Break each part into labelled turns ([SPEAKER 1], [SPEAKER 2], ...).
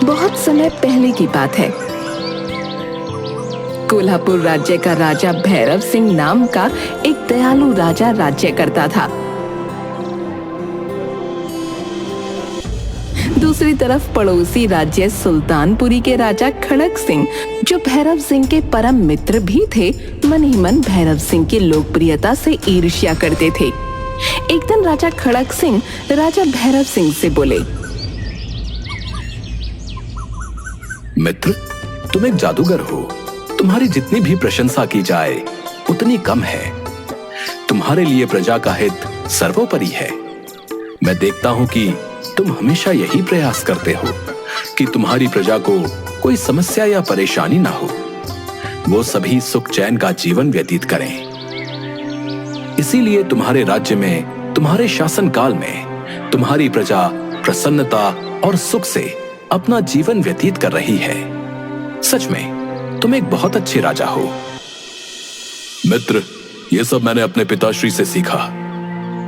[SPEAKER 1] बहुत समय पहले की बात है। कोल्हापुर राज्य का राजा भैरव सिंह नाम का एक दयालु राजा राज्य करता था। दूसरी तरफ पड़ोसी राज्य सुल्तानपुरी के राजा खड़क सिंह, जो भैरव सिंह के परम मित्र भी थे, मन ही मन भैरव सिंह की लोकप्रियता से ईर्ष्या करते थे। एक दिन राजा खड़क सिंह राजा भैरव सिंह से बोले,
[SPEAKER 2] मित्र, तुम एक जादूगर हो। तुम्हारी जितनी भी प्रशंसा की जाए उतनी कम है। तुम्हारे लिए प्रजा का हित सर्वोपरि है। मैं देखता हूं कि तुम हमेशा यही प्रयास करते हो कि तुम्हारी प्रजा को कोई समस्या या परेशानी ना हो, वो सभी सुख चैन का जीवन व्यतीत करें। इसीलिए तुम्हारे राज्य में, तुम्हारे शासन काल में तुम्हारी प्रजा प्रसन्नता और सुख से अपना जीवन व्यतीत कर रही है। सच में तुम एक बहुत अच्छे राजा हो। मित्र, ये सब मैंने अपने पिताश्री से सीखा।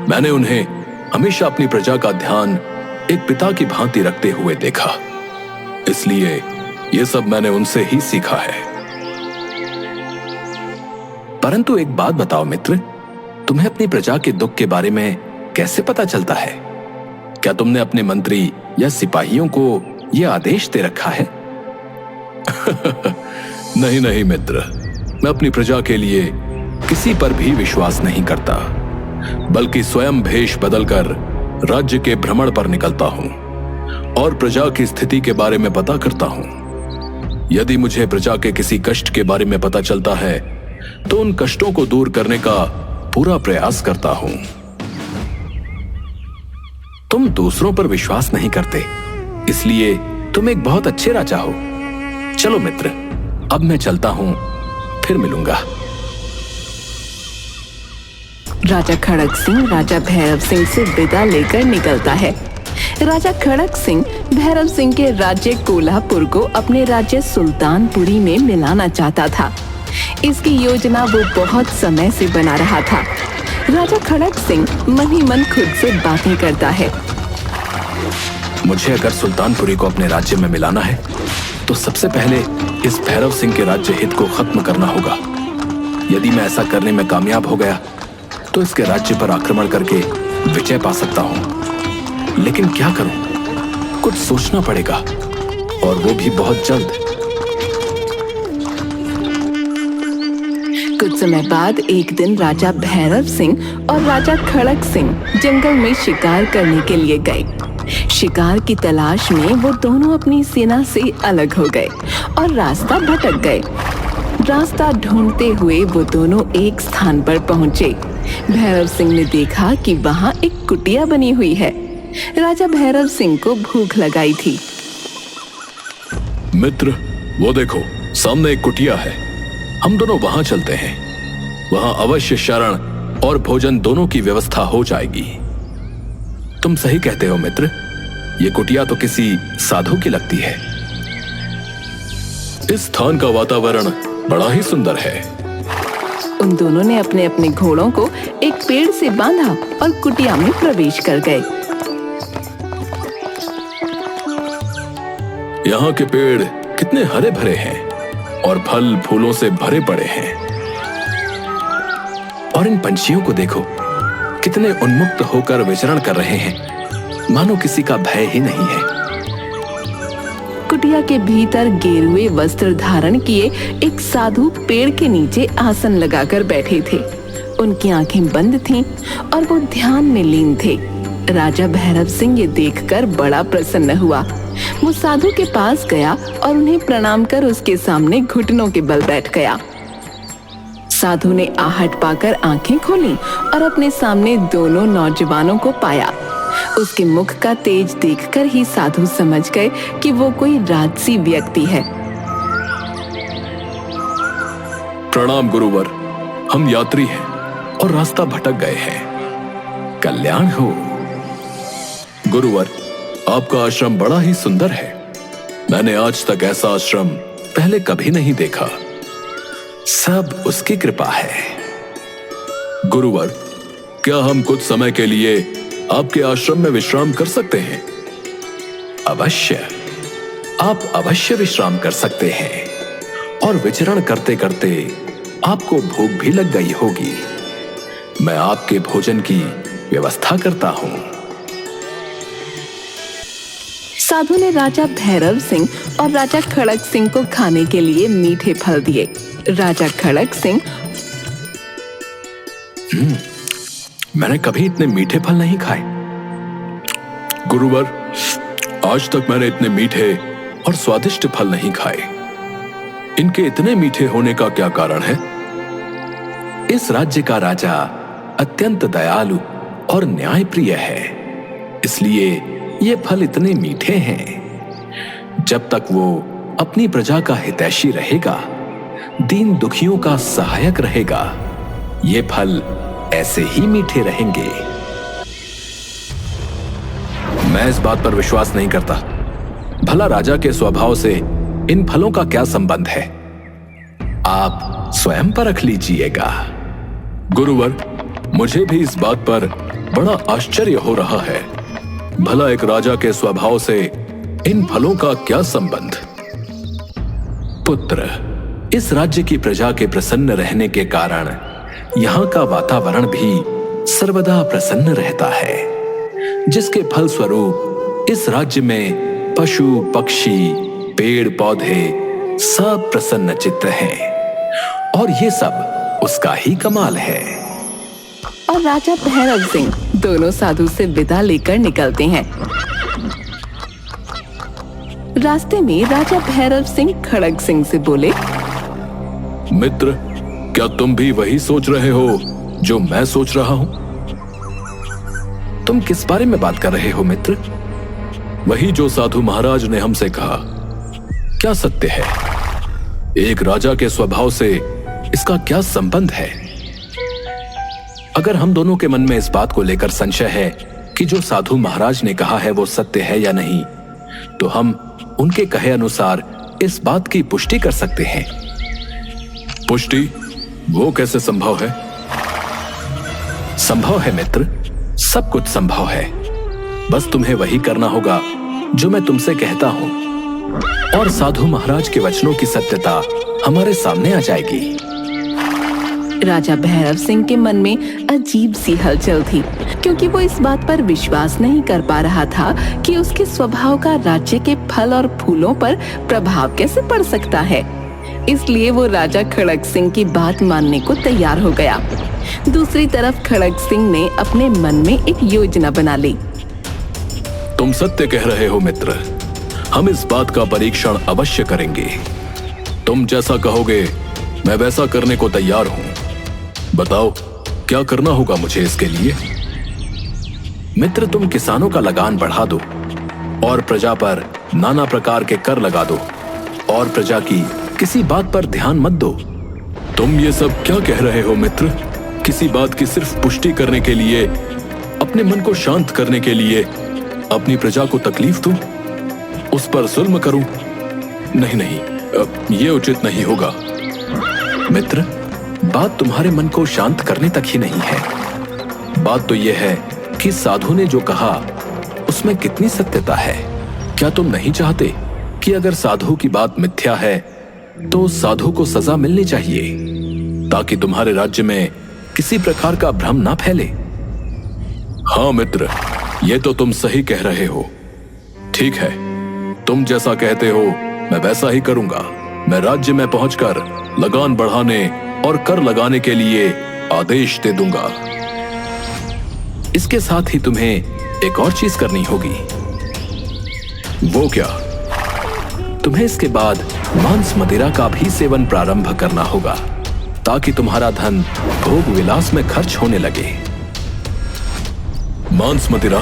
[SPEAKER 2] मैंने उन्हें हमेशा अपनी प्रजा का ध्यान एक पिता की भांति रखते हुए देखा, इसलिए ये सब मैंने उनसे ही सीखा है। परंतु एक बात बताओ मित्र, तुम्हें अपनी प्रजा के दुख के बारे में कैसे पता चलता है? क्या तुमने अपने मंत्री या सिपाहियों को यह आदेश दे रखा है? नहीं नहीं मित्र, मैं अपनी प्रजा के लिए किसी पर भी विश्वास नहीं करता, बल्कि स्वयं भेष बदलकर राज्य के भ्रमण पर निकलता हूं और प्रजा की स्थिति के बारे में पता करता हूं। यदि मुझे प्रजा के किसी कष्ट के बारे में पता चलता है तो उन कष्टों को दूर करने का पूरा प्रयास करता हूं। तुम दूसरों पर विश्वास नहीं करते, इसलिए तुम एक बहुत अच्छे राजा हो। चलो मित्र, अब मैं चलता हूं, फिर मिलूंगा।
[SPEAKER 1] राजा खड़क सिंह राजा भैरव सिंह से विदा लेकर निकलता है। राजा खड़क सिंह भैरव सिंह के राज्य कोल्हापुर को अपने राज्य सुल्तानपुरी में मिलाना चाहता था। इसकी योजना वो बहुत समय से बना रहा था। राजा खड़क सिंह मन ही मन खुद से बातें करता है।
[SPEAKER 2] मुझे अगर सुल्तानपुरी को अपने राज्य में मिलाना है तो सबसे पहले इस भैरव सिंह के राज्य हित को खत्म करना होगा। यदि मैं ऐसा करने में कामयाब हो गया तो इसके राज्य पर आक्रमण करके विजय पा सकता हूं। लेकिन क्या करूं? कुछ सोचना पड़ेगा, और वो भी बहुत जल्द।
[SPEAKER 1] कुछ समय बाद एक दिन राजा भैरव सिंह और राजा खड़क सिंह जंगल में शिकार करने के लिए गए। शिकार की तलाश में वो दोनों अपनी सेना से अलग हो गए और रास्ता भटक गए। रास्ता ढूंढते हुए वो दोनों एक स्थान पर पहुंचे। भैरव सिंह ने देखा कि वहां एक कुटिया बनी हुई है। राजा भैरव सिंह को भूख लगाई थी।
[SPEAKER 2] मित्र, वो देखो, सामने एक कुटिया है। हम दोनों वहां चलते हैं। वहां अवश्य शरण और भोजन दोनों की व्यवस्था हो जाएगी। तुम सही कहते हो मित्र, ये कुटिया तो किसी साधु की लगती है। इस स्थान का वातावरण बड़ा ही सुंदर है।
[SPEAKER 1] उन दोनों ने अपने अपने घोड़ों को एक पेड़ से बांधा और कुटिया में प्रवेश कर गए।
[SPEAKER 2] यहाँ के पेड़ कितने हरे भरे हैं और फल फूलों से भरे पड़े हैं। और इन पंछियों को देखो, कितने उन्मुक्त होकर विचरण कर रहे हैं, मानो किसी का भय ही नहीं है।
[SPEAKER 1] कुटिया के भीतर गेरुए वस्त्र धारण किए एक साधु पेड़ के नीचे आसन लगाकर बैठे थे। उनकी आंखें बंद थीं और वो ध्यान में लीन थे। राजा भैरव सिंह ये देखकर बड़ा प्रसन्न हुआ। वो साधु के पास गया और उन्हें प्रणाम कर उसके सामने घुटनों के बल बैठ गया। साधु ने आहट पाकर आंखें खोली और अपने सामने दोनों नौजवानों को पाया। उसके मुख का तेज देखकर ही साधु समझ गए कि वो कोई राजसी व्यक्ति है।
[SPEAKER 2] प्रणाम गुरुवर, हम यात्री हैं और रास्ता भटक गए हैं। कल्याण हो। गुरुवर, आपका आश्रम बड़ा ही सुंदर है। मैंने आज तक ऐसा आश्रम पहले कभी नहीं देखा। सब उसकी कृपा है। गुरुवर, क्या हम कुछ समय के लिए आपके आश्रम में विश्राम कर सकते हैं? अवश्य। आप अवश्य विश्राम कर सकते हैं और विचरण करते करते आपको भूख भी लग गई होगी। मैं आपके भोजन की व्यवस्था करता हूं।
[SPEAKER 1] साधु ने राजा भैरव सिंह और राजा खड़क सिंह को खाने के लिए मीठे फल दिए। राजा खड़क सिंह,
[SPEAKER 2] मैंने कभी इतने मीठे फल नहीं खाए। गुरुवर, आज तक मैंने इतने मीठे और स्वादिष्ट फल नहीं खाए। इनके इतने मीठे होने का क्या कारण है? इस राज्य का राजा अत्यंत दयालु और न्यायप्रिय है, इसलिए ये फल इतने मीठे हैं। जब तक वो अपनी प्रजा का हितैषी रहेगा, दीन दुखियों का सहायक रहेगा, ये फल ऐसे ही मीठे रहेंगे। मैं इस बात पर विश्वास नहीं करता। भला राजा के स्वभाव से इन फलों का क्या संबंध है? आप स्वयं परख लीजिएगा। गुरुवर, मुझे भी इस बात पर बड़ा आश्चर्य हो रहा है। भला एक राजा के स्वभाव से इन फलों का क्या संबंध? पुत्र, इस राज्य की प्रजा के प्रसन्न रहने के कारण यहाँ का वातावरण भी सर्वदा प्रसन्न रहता है, जिसके फल स्वरूप इस राज्य में पशु पक्षी पेड़ पौधे सब प्रसन्न चित्त हैं, और ये सब उसका ही कमाल है।
[SPEAKER 1] और राजा भैरव सिंह दोनों साधु से विदा लेकर निकलते हैं। रास्ते में राजा भैरव सिंह खड़ग सिंह से बोले,
[SPEAKER 2] मित्र, क्या तुम भी वही सोच रहे हो जो मैं सोच रहा हूं? तुम किस बारे में बात कर रहे हो मित्र? वही जो साधु महाराज ने हमसे कहा। क्या सत्य है? एक राजा के स्वभाव से इसका क्या संबंध है? अगर हम दोनों के मन में इस बात को लेकर संशय है कि जो साधु महाराज ने कहा है वो सत्य है या नहीं, तो हम उनके कहे अनुसार इस बात की पुष्टि कर सकते हैं। पुष्टि? वो कैसे संभव है? संभव है मित्र, सब कुछ संभव है। बस तुम्हें वही करना होगा जो मैं तुमसे कहता हूं, और साधु महाराज के वचनों की सत्यता हमारे सामने आ जाएगी।
[SPEAKER 1] राजा भैरव सिंह के मन में अजीब सी हलचल थी, क्योंकि वो इस बात पर विश्वास नहीं कर पा रहा था कि उसके स्वभाव का राज्य के फल और फूलों पर प्रभाव कैसे पड़ सकता है। इसलिए वो राजा खड़ग सिंह की बात मानने को तैयार हो गया। दूसरी तरफ खड़ग सिंह ने अपने मन में एक योजना बना ली।
[SPEAKER 2] तुम सत्य कह रहे हो मित्र, हम इस बात का परीक्षण अवश्य करेंगे। तुम जैसा कहोगे मैं वैसा करने को तैयार हूं। बताओ, क्या करना होगा मुझे इसके लिए? मित्र, तुम किसानों का लगान बढ़ा दो और प्रजा पर नाना प्रकार के कर लगा दो, और प्रजा की किसी बात पर ध्यान मत दो। तुम ये सब क्या कह रहे हो मित्र? किसी बात की सिर्फ पुष्टि करने के लिए, अपने मन को शांत करने के लिए अपनी प्रजा को तकलीफ दूं, उस पर जुल्म करूं? नहीं नहीं, ये उचित नहीं होगा। मित्र, बात तुम्हारे मन को शांत करने तक ही नहीं है। बात तो यह है कि साधु ने जो कहा उसमें कितनी सत्यता है। क्या तुम नहीं चाहते कि अगर साधु की बात मिथ्या है तो साधु को सजा मिलनी चाहिए, ताकि तुम्हारे राज्य में किसी प्रकार का भ्रम ना फैले? हाँ मित्र, ये तो तुम सही कह रहे हो। ठीक है, तुम जैसा कहते हो मैं वैसा ही करूंगा। मैं राज्य में पहुंचकर लगान बढ़ाने और कर लगाने के लिए आदेश दे दूंगा। इसके साथ ही तुम्हें एक और चीज करनी होगी। वो क्या? तुम्हें इसके बाद मांस मदिरा का भी सेवन प्रारंभ करना होगा, ताकि तुम्हारा धन भोग विलास में खर्च होने लगे। मांस मदिरा?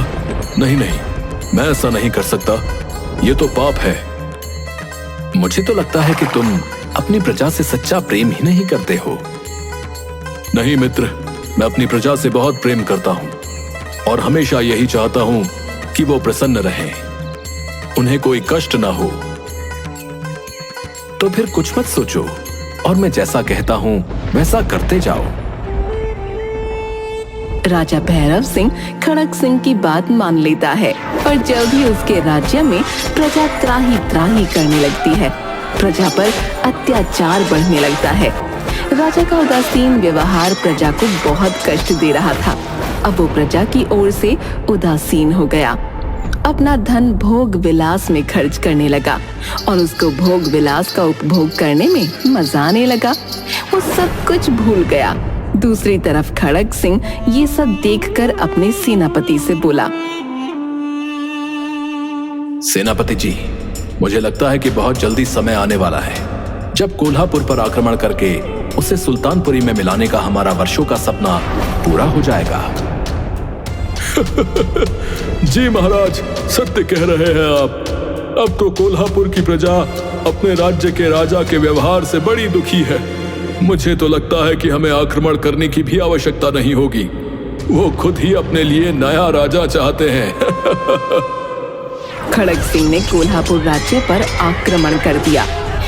[SPEAKER 2] नहीं नहीं, मैं ऐसा नहीं कर सकता। ये तो पाप है। मुझे तो लगता है कि तुम अपनी प्रजा से सच्चा प्रेम ही नहीं करते हो। नहीं मित्र, मैं अपनी प्रजा से बहुत प्रेम करता हूं और हमेशा यही चाहता हूं कि वो प्रसन्न रहें, उन्हें कोई कष्ट ना हो। तो फिर कुछ मत सोचो और मैं जैसा कहता हूं वैसा करते जाओ।
[SPEAKER 1] राजा भैरव सिंह खड़क सिंह की बात मान लेता है और जल्द ही उसके राज्य में प्रजा त्राही त्राही करने लगती है। प्रजा पर अत्याचार बढ़ने लगता है। राजा का उदासीन व्यवहार प्रजा को बहुत कष्ट दे रहा था। अब वो प्रजा की ओर से उदासीन हो गया। अपना धन भोग विलास में खर्च करने लगा और उसको भोग विलास का उपभोग करने में मजा आने लगा। वो सब कुछ भूल गया। दूसरी तरफ खड़क सिंह ये सब देखकर अपने सेनापति से बोला,
[SPEAKER 2] सेनापति जी, मुझे लगता है कि बहुत जल्दी समय आने वाला है जब कोल्हापुर पर आक्रमण करके उसे सुल्तानपुरी में मिलाने का हमारा वर्षों का सपना पूरा हो जाएगा।
[SPEAKER 3] जी महाराज, सत्य कह रहे हैं आप। अब तो कोल्हापुर की प्रजा अपने राज्य के राजा के व्यवहार से बड़ी दुखी है। मुझे तो लगता है कि हमें आक्रमण करने की भी आवश्यकता नहीं होगी। वो खुद ही अपने लिए नया राजा चाहते हैं।
[SPEAKER 1] खड़क सिंह ने कोल्हापुर राज्य पर आक्रमण कर दिया।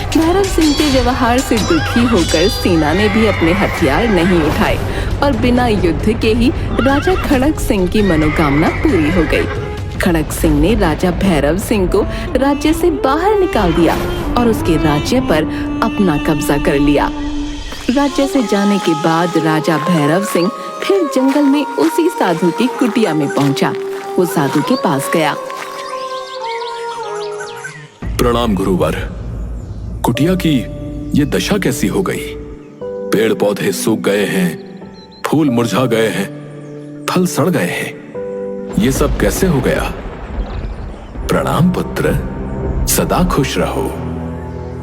[SPEAKER 1] भैरव सिंह के व्यवहार से दुखी होकर सेना ने भी अपने हथियार नहीं उठाए और बिना युद्ध के ही राजा खड़क सिंह की मनोकामना पूरी हो गई। खड़क सिंह ने राजा भैरव सिंह को राज्य से बाहर निकाल दिया और उसके राज्य पर अपना कब्जा कर लिया। राज्य से जाने के बाद राजा भैरव सिंह फिर जंगल में उसी साधु की कुटिया में पहुंचा। वो साधु के पास गया।
[SPEAKER 2] प्रणाम गुरुवर। कुटिया की ये दशा कैसी हो गई? पेड़ पौधे सूख गए हैं, फूल मुरझा गए हैं, फल सड़ गए हैं। ये सब कैसे हो गया? प्रणाम पुत्र, सदा खुश रहो।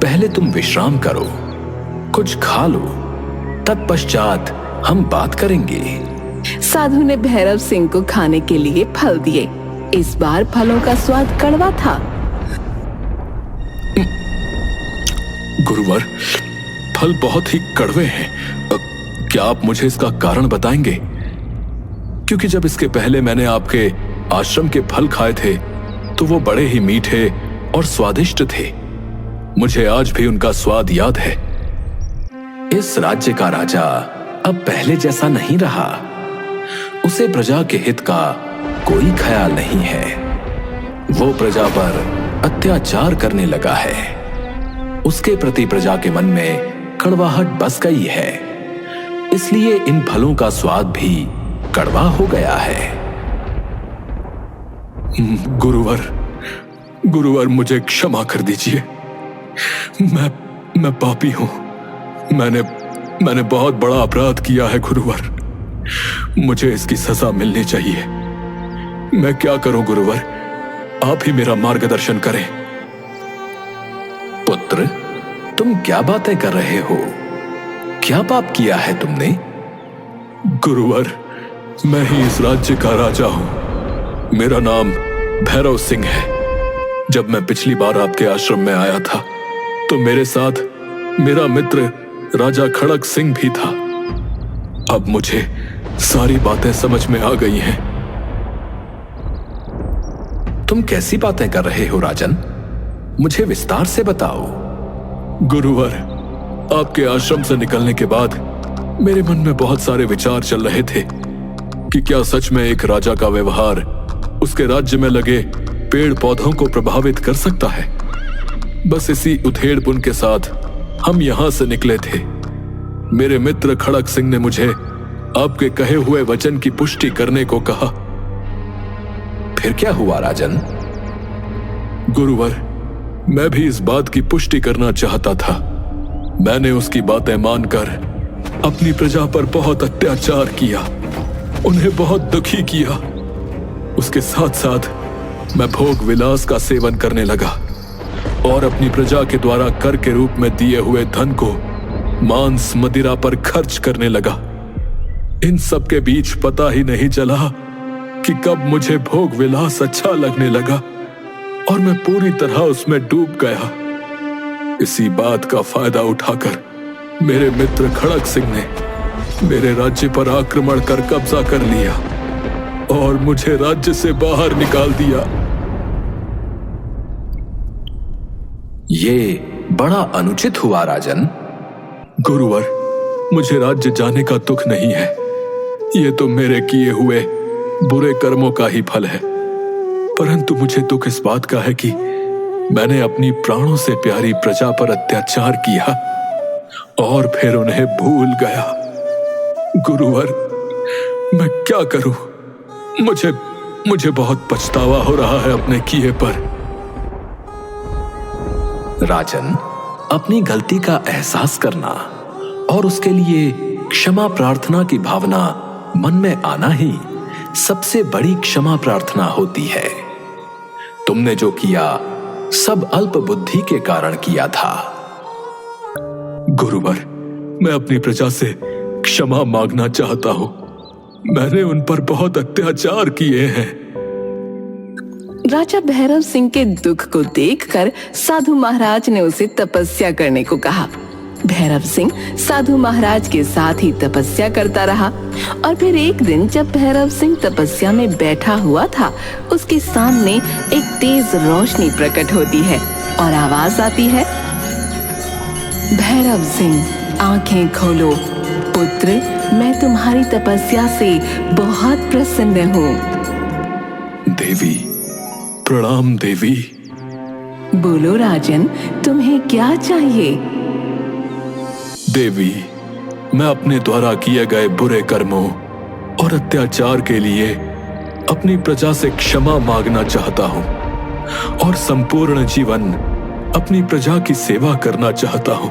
[SPEAKER 2] पहले तुम विश्राम करो, कुछ खा लो, तत्पश्चात हम बात करेंगे।
[SPEAKER 1] साधु ने भैरव सिंह को खाने के लिए फल दिए। इस बार फलों का स्वाद कड़वा था।
[SPEAKER 2] गुरुवर, फल बहुत ही कड़वे हैं। क्या आप मुझे इसका कारण बताएंगे? क्योंकि जब इसके पहले मैंने आपके आश्रम के फल खाए थे तो वो बड़े ही मीठे और स्वादिष्ट थे। मुझे आज भी उनका स्वाद याद है। इस राज्य का राजा अब पहले जैसा नहीं रहा। उसे प्रजा के हित का कोई ख्याल नहीं है। वो प्रजा पर अत्याचार करने लगा है। उसके प्रति प्रजा के मन में कड़वाहट बस गई है। इसलिए इन फलों का स्वाद भी कड़वा हो गया है।
[SPEAKER 3] गुरुवर मुझे क्षमा कर दीजिए। मैं पापी हूं। मैंने बहुत बड़ा अपराध किया है गुरुवर। मुझे इसकी सजा मिलनी चाहिए। मैं क्या करूं गुरुवर? आप ही मेरा मार्गदर्शन करें।
[SPEAKER 2] पुत्र, तुम क्या बातें कर रहे हो? क्या पाप किया है तुमने?
[SPEAKER 3] गुरुवर, मैं ही इस राज्य का राजा हूं। मेरा नाम भैरव सिंह है। जब मैं पिछली बार आपके आश्रम में आया था तो मेरे साथ मेरा मित्र राजा खड़क सिंह भी था। अब मुझे सारी बातें समझ में आ गई हैं।
[SPEAKER 2] तुम कैसी बातें कर रहे हो राजन? मुझे विस्तार से बताओ।
[SPEAKER 3] गुरुवर, आपके आश्रम से निकलने के बाद मेरे मन में बहुत सारे विचार चल रहे थे कि क्या सच में एक राजा का व्यवहार उसके राज्य में लगे पेड़ पौधों को प्रभावित कर सकता है। बस इसी उधेड़पुन के साथ हम यहां से निकले थे। मेरे मित्र खड़क सिंह ने मुझे आपके कहे हुए वचन की पुष्टि करने को कहा।
[SPEAKER 2] फिर क्या हुआ राजन?
[SPEAKER 3] गुरुवर, मैं भी इस बात की पुष्टि करना चाहता था। मैंने उसकी बातें मानकर अपनी प्रजा पर बहुत अत्याचार किया, उन्हें बहुत दुखी किया। उसके साथ साथ मैं भोग विलास का सेवन करने लगा और अपनी प्रजा के द्वारा कर के रूप में दिए हुए धन को मांस मदिरा पर खर्च करने लगा। इन सब के बीच पता ही नहीं चला कि कब मुझे भोग विलास अच्छा लगने लगा और मैं पूरी तरह उसमें डूब गया। इसी बात का फायदा उठाकर मेरे मित्र खड़क सिंह ने मेरे राज्य पर आक्रमण कर कब्जा कर लिया और मुझे राज्य से बाहर निकाल दिया।
[SPEAKER 2] ये बड़ा अनुचित हुआ राजन।
[SPEAKER 3] गुरुवर, मुझे राज्य जाने का दुख नहीं है। ये तो मेरे किए हुए बुरे कर्मों का ही फल है, परंतु मुझे दुख इस बात का है कि मैंने अपनी प्राणों से प्यारी प्रजा पर अत्याचार किया और फिर उन्हें भूल गया। गुरुवर, मैं क्या करूं? मुझे बहुत पछतावा हो रहा है अपने किए पर।
[SPEAKER 2] राजन, अपनी गलती का एहसास करना और उसके लिए क्षमा प्रार्थना की भावना मन में आना ही सबसे बड़ी क्षमा प्रार्थना होती है। तुमने जो किया सब अल्प बुद्धि के कारण किया था।
[SPEAKER 3] गुरुवर, मैं अपनी प्रजा से क्षमा मांगना चाहता हूं। मैंने उन पर बहुत अत्याचार किए हैं।
[SPEAKER 1] राजा भैरव सिंह के दुख को देखकर साधु महाराज ने उसे तपस्या करने को कहा। भैरव सिंह साधु महाराज के साथ ही तपस्या करता रहा और फिर एक दिन जब भैरव सिंह तपस्या में बैठा हुआ था, उसके सामने एक तेज रोशनी प्रकट होती है और आवाज आती है, भैरव सिंह, आंखें खोलो। पुत्र, मैं तुम्हारी तपस्या से बहुत प्रसन्न हूँ।
[SPEAKER 3] देवी, प्रणाम देवी।
[SPEAKER 1] बोलो राजन, तुम्हें क्या चाहिए?
[SPEAKER 3] देवी, मैं अपने द्वारा किए गए बुरे कर्मों और अत्याचार के लिए अपनी प्रजा से क्षमा मांगना चाहता हूं और संपूर्ण जीवन अपनी प्रजा की सेवा करना चाहता हूं।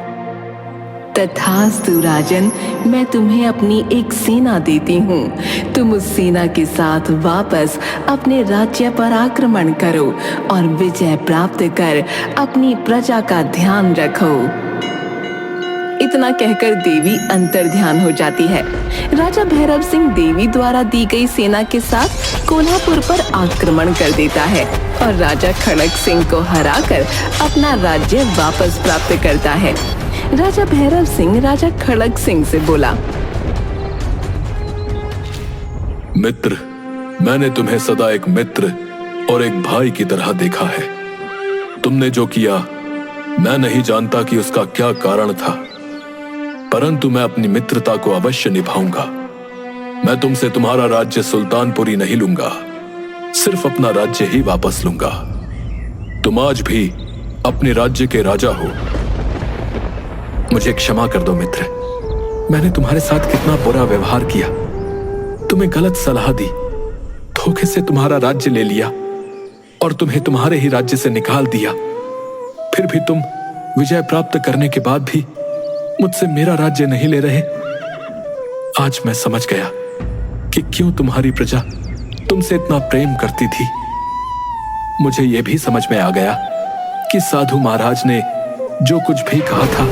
[SPEAKER 1] तथास्तु राजन, मैं तुम्हें अपनी एक सेना देती हूँ। तुम उस सेना के साथ वापस अपने राज्य पर आक्रमण करो और विजय प्राप्त कर अपनी प्रजा का ध्यान रखो। इतना कहकर देवी अंतर्ध्यान हो जाती है। राजा भैरव सिंह देवी द्वारा दी गई सेना के साथ कोल्हापुर पर आक्रमण कर देता है और राजा खड़ग सिंह को हराकर अपना राज्य वापस प्राप्त करता है। राजा भैरव सिंह राजा खड़ग सिंह से बोला,
[SPEAKER 3] मित्र, मैंने तुम्हें सदा एक मित्र और एक भाई की तरह देखा है। तुमने जो किया मैं नहीं जानता कि उसका क्या कारण था, परंतु मैं अपनी मित्रता को अवश्य निभाऊंगा। मैं तुमसे तुम्हारा राज्य सुल्तानपुरी नहीं लूंगा, सिर्फ अपना राज्य ही वापस लूंगा। तुम आज भी अपने राज्य के राजा हो।
[SPEAKER 2] मुझे क्षमा कर दो मित्र, मैंने तुम्हारे साथ कितना बुरा व्यवहार किया, तुम्हें गलत सलाह दी, धोखे से तुम्हारा राज्य ले लिया और तुम्हें तुम्हारे ही राज्य से निकाल दिया। फिर भी तुम विजय प्राप्त करने के बाद भी मुझसे मेरा राज्य नहीं ले रहे। आज मैं समझ गया कि क्यों तुम्हारी प्रजा तुमसे इतना प्रेम करती थी। मुझे यह भी समझ में आ गया कि साधु महाराज ने जो कुछ भी कहा था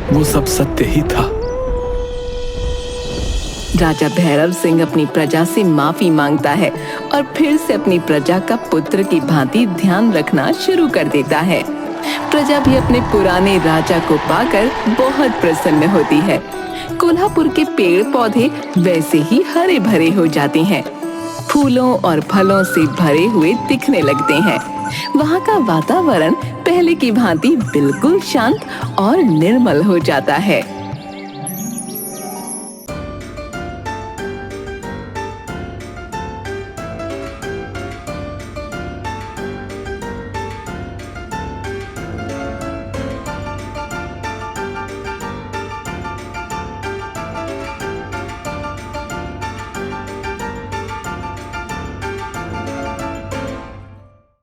[SPEAKER 2] वो सब सत्य ही था।
[SPEAKER 1] राजा भैरव सिंह अपनी प्रजा से माफी मांगता है और फिर से अपनी प्रजा का पुत्र की भांति ध्यान रखना शुरू कर देता है। प्रजा भी अपने पुराने राजा को पाकर बहुत प्रसन्न होती है। कोल्हापुर के पेड़ पौधे वैसे ही हरे भरे हो जाते हैं, फूलों और फलों से भरे हुए दिखने लगते हैं। वहाँ का वातावरण पहले की भांति बिल्कुल शांत और निर्मल हो जाता है।